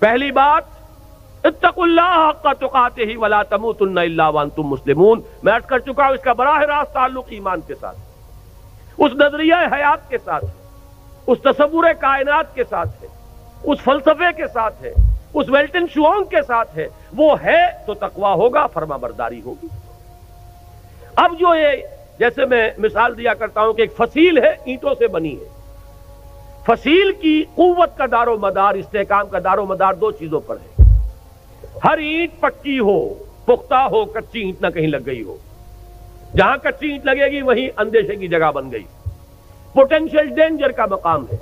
پہلی بات اتقوا اللہ حق تقاتہ ولا تموتن الا وانتم مسلمون، میں عرض کر چکا ہوں اس کا براہ راست تعلق ایمان کے ساتھ، اس نظریہ حیات کے ساتھ ہے، اس تصور کائنات کے ساتھ ہے، اس فلسفے کے ساتھ ہے، اس ویلٹن شوانگ کے ساتھ ہے۔ وہ ہے تو تقویٰ ہوگا، فرما برداری ہوگی۔ اب جو یہ جیسے میں مثال دیا کرتا ہوں کہ ایک فصیل ہے، اینٹوں سے بنی ہے، فصیل کی قوت کا دار و مدار، استحکام کا دار و مدار دو چیزوں پر ہے۔ ہر اینٹ پکی ہو، پختہ ہو، کچی اینٹ نہ کہیں لگ گئی ہو، جہاں کچی اینٹ لگے گی وہیں اندیشے کی جگہ بن گئی، پوٹینشیل ڈینجر کا مقام ہے،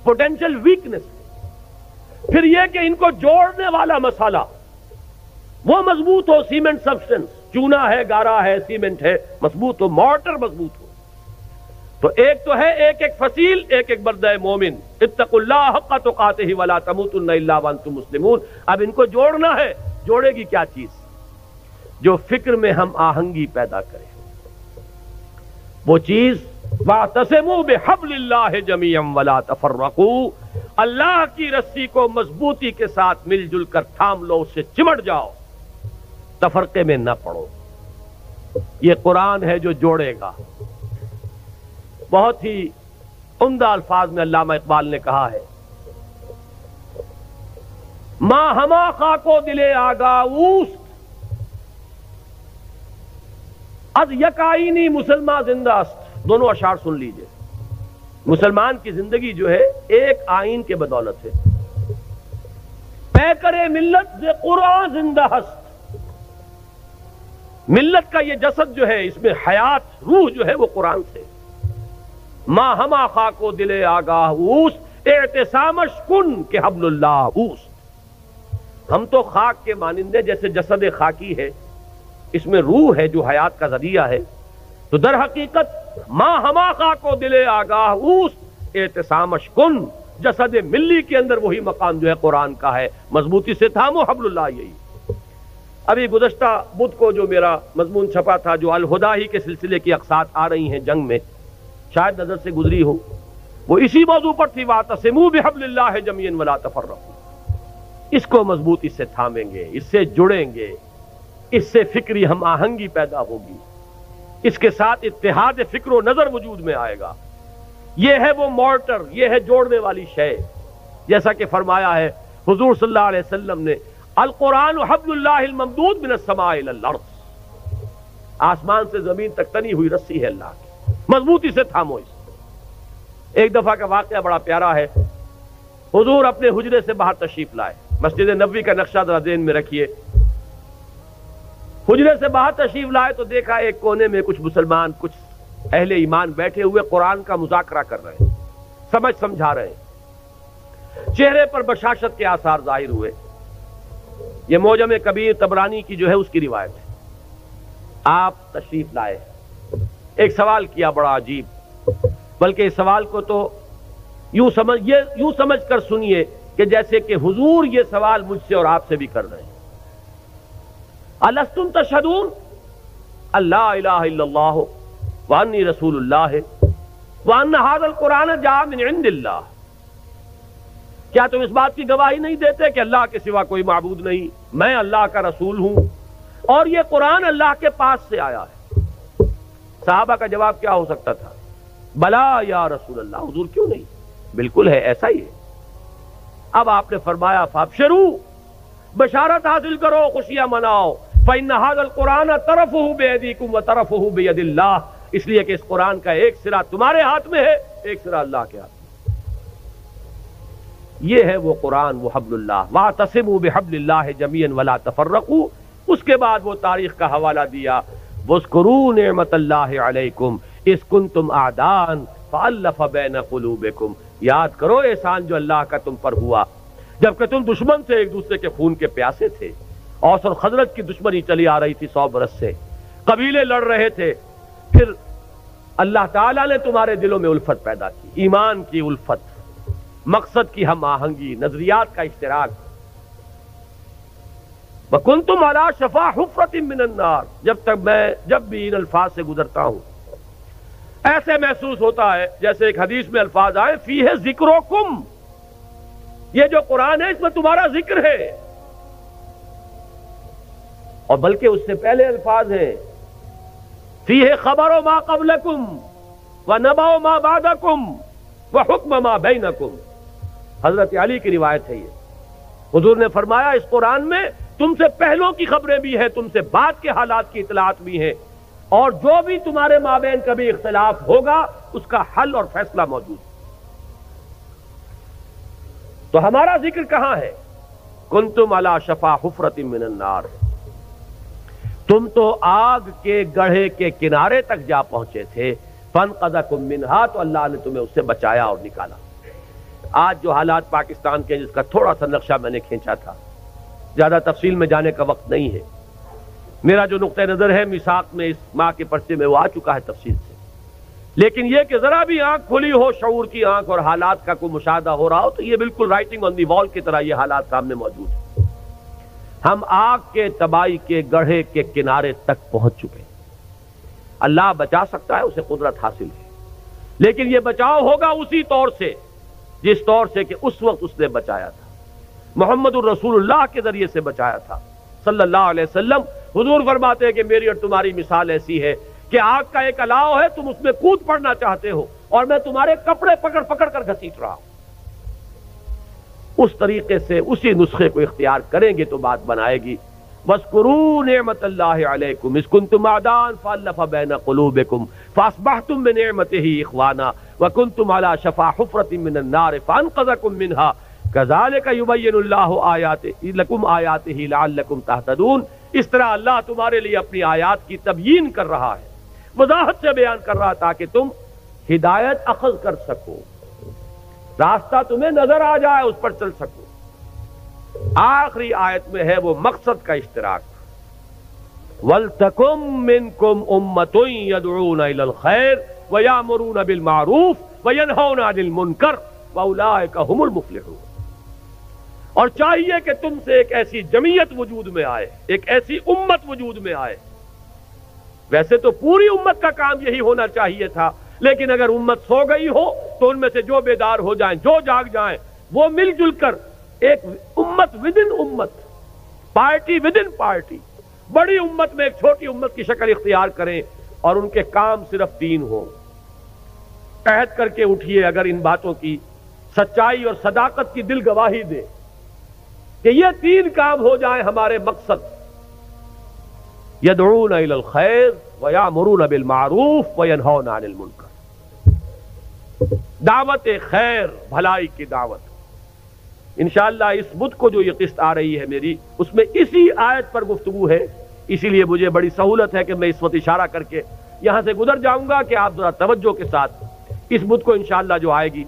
پوٹینشیل ویکنس ہے۔ پھر یہ کہ ان کو جوڑنے والا مسالہ وہ مضبوط ہو، سیمنٹ سبسٹنس، چونا ہے، گارا ہے، سیمنٹ ہے، مضبوط ہو، مارٹر مضبوط ہو۔ تو ایک تو ہے ایک ایک فصیل، ایک ایک بردہ مومن، اتقوا اللہ حق تقاتہ ولا تموتن الا وانتم مسلمون۔ اب ان کو جوڑنا ہے، جوڑے گی کیا چیز؟ جو فکر میں ہم آہنگی پیدا کرے، وہ چیز واعتصموا بحبل اللہ جميعا ولا تفرقوا، اللہ کی رسی کو مضبوطی کے ساتھ مل جل کر تھام لو، اس سے چمٹ جاؤ، تفرقے میں نہ پڑو۔ یہ قرآن ہے جو جوڑے گا۔ بہت ہی عمدہ الفاظ میں علامہ اقبال نے کہا ہے، ماں ہما خاکو دلے آگاہ اوست، از یک آئینی مسلمان زندہ است۔ دونوں اشعار سن لیجئے۔ مسلمان کی زندگی جو ہے ایک آئین کے بدولت ہے۔ پیکر ملت ز قرآن زندہ ہست، ملت کا یہ جسد جو ہے اس میں حیات، روح جو ہے وہ قرآن سے۔ ماں ہما خاکو دل آگاہ اوست، اعتصامش کن کہ حبل اللہ اوست۔ ہم تو خاک کے مانندے جیسے جسد خاکی ہے، اس میں روح ہے جو حیات کا ذریعہ ہے، تو در حقیقت ماں ہما خاکو دل آگاہ اوست، اعتصامش کن، جسد ملی کے اندر وہی مقام جو ہے قرآن کا ہے، مضبوطی سے تھامو حبل اللہ۔ یہی ابھی گزشتہ بدھ کو جو میرا مضمون چھپا تھا، جو الہدا ہی کے سلسلے کی اقساط آ رہی ہیں جنگ میں، شاید نظر سے گزری ہو، وہ اسی موضوع پر تھی، واعتصموا بحبل اللہ جميعا ولا تفرقوا۔ اس کو مضبوطی سے تھامیں گے، اس سے جڑیں گے، اس سے فکری ہم آہنگی پیدا ہوگی، اس کے ساتھ اتحاد فکر و نظر وجود میں آئے گا۔ یہ ہے وہ مارٹر، یہ ہے جوڑنے والی شے، جیسا کہ فرمایا ہے حضور صلی اللہ علیہ وسلم نے، القرآن حبل اللہ الممدود من السماء الى الارض، آسمان سے زمین تک تنی ہوئی رسی ہے اللہ کی، مضبوطی سے تھامو اس۔ ایک دفعہ کا واقعہ بڑا پیارا ہے۔ حضور اپنے حجرے سے باہر تشریف لائے، مسجد نبوی کا نقشہ ذرا ذہن میں رکھیے۔ حجرے سے باہر تشریف لائے تو دیکھا ایک کونے میں کچھ مسلمان، کچھ اہل ایمان بیٹھے ہوئے قرآن کا مذاکرہ کر رہے ہیں، سمجھا رہے ہیں۔ چہرے پر بشاشت کے آثار ظاہر ہوئے۔ یہ معجم کبیر طبرانی کی جو ہے اس کی روایت ہے۔ آپ تشریف لائے، ایک سوال کیا بڑا عجیب، بلکہ اس سوال کو تو یوں سمجھ کر سنیے کہ جیسے کہ حضور یہ سوال مجھ سے اور آپ سے بھی کر رہے ہیں۔ الستم تشہدون اللہ الہ الا اللہ وانی رسول اللہ وان ھذا القرآن جاء من عند اللہ، کیا تم اس بات کی گواہی نہیں دیتے کہ اللہ کے سوا کوئی معبود نہیں، میں اللہ کا رسول ہوں اور یہ قرآن اللہ کے پاس سے آیا ہے؟ صحابہ کا جواب کیا ہو سکتا تھا؟ بلا یا رسول اللہ، حضور کیوں نہیں، بالکل ہے، ایسا ہی ہے۔ اب آپ نے فرمایا فابشروا، بشارت حاصل کرو، خوشیاں مناؤ، فإن هذا القرآن طرفه بيديكم وطرفه بيد الله، اس لیے کہ اس قرآن کا ایک سرا تمہارے ہاتھ میں ہے، ایک سرا اللہ کے ہاتھ میں۔ یہ ہے وہ قرآن، وہ حبل اللہ، واعتصموا بحبل اللہ جميعا ولا تفرقوا۔ اس کے بعد وہ تاریخ کا حوالہ دیا، واذکروا نعمت اللہ علیکم اذ کنتم اعداء فالف بین قلوبکم، یاد کرو احسان جو اللہ کا تم پر ہوا جبکہ تم دشمن سے، ایک دوسرے کے خون کے پیاسے تھے۔ اوس اور خزرج کی دشمنی چلی آ رہی تھی 100 برس سے، قبیلے لڑ رہے تھے، پھر اللہ تعالیٰ نے تمہارے دلوں میں الفت پیدا کی، ایمان کی الفت، مقصد کی ہم آہنگی، نظریات کا اشتراک۔ وَكُنْتُمْ عَلَى شَفَا حُفْرَةٍ مِّنَ النَّارِ، جب بھی ان الفاظ سے گزرتا ہوں ایسے محسوس ہوتا ہے جیسے ایک حدیث میں الفاظ آئے فیہ ذکرکم، یہ جو قرآن ہے اس میں تمہارا ذکر ہے، اور بلکہ اس سے پہلے الفاظ ہیں فیہ خبر ما قبلکم ونبأ ما بعدکم وحکم ما بینکم۔ حضرت علی کی روایت ہے یہ، حضور نے فرمایا اس قرآن میں تم سے پہلوں کی خبریں بھی ہیں، تم سے بعد کے حالات کی اطلاعات بھی ہیں، اور جو بھی تمہارے مابین کبھی اختلاف ہوگا اس کا حل اور فیصلہ موجود ہے۔ تو ہمارا ذکر کہاں ہے؟ کنتم علی شفا حفرۃ من النار، تم تو آگ کے گڑھے کے کنارے تک جا پہنچے تھے، فانقذکم منہا، تو اللہ نے تمہیں اس سے بچایا اور نکالا۔ آج جو حالات پاکستان کے، جس کا تھوڑا سا نقشہ میں نے کھینچا تھا، زیادہ تفصیل میں جانے کا وقت نہیں ہے، میرا جو نقطہ نظر ہے میثاق میں اس ماہ کے پرچے میں وہ آ چکا ہے تفصیل سے، لیکن یہ کہ ذرا بھی آنکھ کھلی ہو، شعور کی آنکھ، اور حالات کا کوئی مشاہدہ ہو رہا ہو، تو یہ بالکل رائٹنگ آن دی وال کی طرح یہ حالات سامنے موجود ہیں۔ ہم آگ کے تباہی کے گڑھے کے کنارے تک پہنچ چکے ہیں۔ اللہ بچا سکتا ہے، اسے قدرت حاصل ہے، لیکن یہ بچاؤ ہوگا اسی طور سے جس طور سے کہ اس وقت اس نے بچایا تھا، محمد الرسول اللہ کے ذریعے سے بچایا تھا صلی اللہ علیہ وسلم۔ حضور فرماتے ہیں کہ میری اور تمہاری مثال ایسی ہے کہ آگ کا ایک الاؤ ہے، تم اس میں کود پڑنا چاہتے ہو اور میں تمہارے کپڑے پکڑ پکڑ کر گھسیٹ رہا ہوں۔ اس طریقے سے اسی نسخے کو اختیار کریں گے تو بات بنائے گی۔ وَاذْكُرُوا نِعْمَةَ اللَّهِ عَلَيْكُمْ إِذْ كُنْتُمْ أَعْدَاءً فَأَلَّفَ بَيْنَ قُلُوبِكُمْ فَأَصْبَحْتُمْ بِنِعْمَتِهِ إِخْوَانًا وَكُنْتُمْ عَلَى شَفَا حُفْرَةٍ مِّنَ النَّارِ فَأَنقَذَكُم مِّنْهَا كَذَلِكَ يُبَيِّنُ اللَّهُ آيَاتِهِ لَكُمْ آيَاتِهِ لَعَلَّكُمْ تَهْتَدُونَ۔ اس طرح اللہ تمہارے لیے اپنی آیات کی تبیین کر رہا ہے، وضاحت سے بیان کر رہا تاکہ تم ہدایت اخذ کر سکو، راستہ تمہیں نظر آ جائے، اس پر چل سکو۔ آخری آیت میں ہے وہ مقصد کا اشتراک، وَلْتَكُن مِّنكُمْ أُمَّةٌ يَدْعُونَ إِلَى الْخَيْرِ وَيَأْمُرُونَ بِالْمَعْرُوفِ وَيَنْهَوْنَ عَنِ الْمُنكَرِ وَأُولَٰئِكَ هُمُ الْمُفْلِحُونَ۔ اور چاہیے کہ تم سے ایک ایسی جمعیت وجود میں آئے، ایک ایسی امت وجود میں آئے۔ ویسے تو پوری امت کا کام یہی ہونا چاہیے تھا، لیکن اگر امت سو گئی ہو تو ان میں سے جو بیدار ہو جائیں، جو جاگ جائیں، وہ مل جل کر ایک امت ودن امت، پارٹی ودن پارٹی، بڑی امت میں ایک چھوٹی امت کی شکل اختیار کریں، اور ان کے کام صرف تین ہوں۔ عہد کر کے اٹھیے اگر ان باتوں کی سچائی اور صداقت کی دل گواہی دے کہ یہ تین کام ہو جائیں ہمارے مقصد، یدعون الی الخیر ویامرون بالمعروف وینہون عن المنکر، دعوت خیر، بھلائی کی دعوت۔ انشاءاللہ اس بدھ کو جو یہ قسط آ رہی ہے میری، اس میں اسی آیت پر گفتگو ہے، اسی لیے مجھے بڑی سہولت ہے کہ میں اس وقت اشارہ کر کے یہاں سے گزر جاؤں گا کہ آپ ذرا توجہ کے ساتھ اس بدھ کو انشاءاللہ جو آئے گی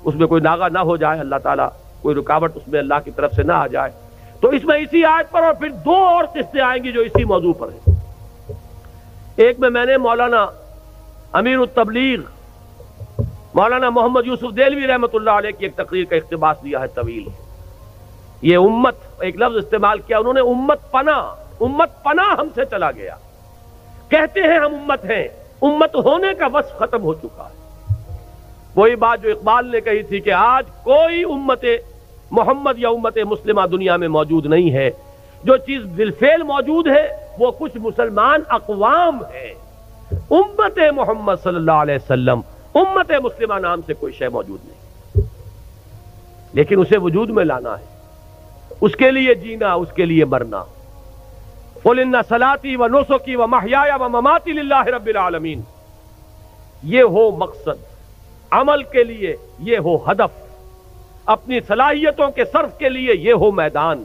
اس میں کوئی ناغہ نہ ہو جائے، اللہ تعالیٰ کوئی رکاوٹ اس میں اللہ کی طرف سے نہ آ جائے۔ تو اس میں اسی آیت پر اور پھر دو اور قسطیں آئیں گی جو اسی موضوع پر ہیں۔ ایک میں نے مولانا امیر التبلیغ مولانا محمد یوسف دہلوی رحمۃ اللہ علیہ کی ایک تقریر کا اقتباس دیا ہے طویل۔ یہ امت، ایک لفظ استعمال کیا انہوں نے، امت پناہ ہم سے چلا گیا۔ کہتے ہیں ہم امت ہیں، امت ہونے کا وصف ختم ہو چکا ہے۔ وہی بات جو اقبال نے کہی تھی کہ آج کوئی امت محمد یا امت مسلمہ دنیا میں موجود نہیں ہے، جو چیز بالفعل موجود ہے وہ کچھ مسلمان اقوام ہیں، امت محمد صلی اللہ علیہ وسلم، امت مسلمہ نام سے کوئی شے موجود نہیں، لیکن اسے وجود میں لانا ہے، اس کے لیے جینا، اس کے لیے مرنا۔ قُلْ إِنَّ صَلَاتِي وَنُسُكِي وَمَحْيَايَ وَمَمَاتِي لِلَّهِ رَبِّ الْعَالَمِينَ۔ یہ ہو مقصد، عمل کے لیے یہ ہو ہدف، اپنی صلاحیتوں کے صرف کے لیے یہ ہو میدان۔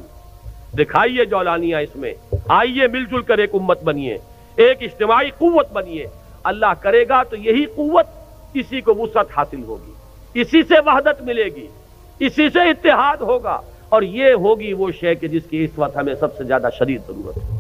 دکھائیے جولانیاں اس میں، آئیے مل جل کر ایک امت بنیے، ایک اجتماعی قوت بنیے۔ اللہ کرے گا تو یہی قوت، اسی کو وسعت حاصل ہوگی، اسی سے وحدت ملے گی، اسی سے اتحاد ہوگا، اور یہ ہوگی وہ شے کہ جس کی اس وقت ہمیں سب سے زیادہ شدید ضرورت ہے۔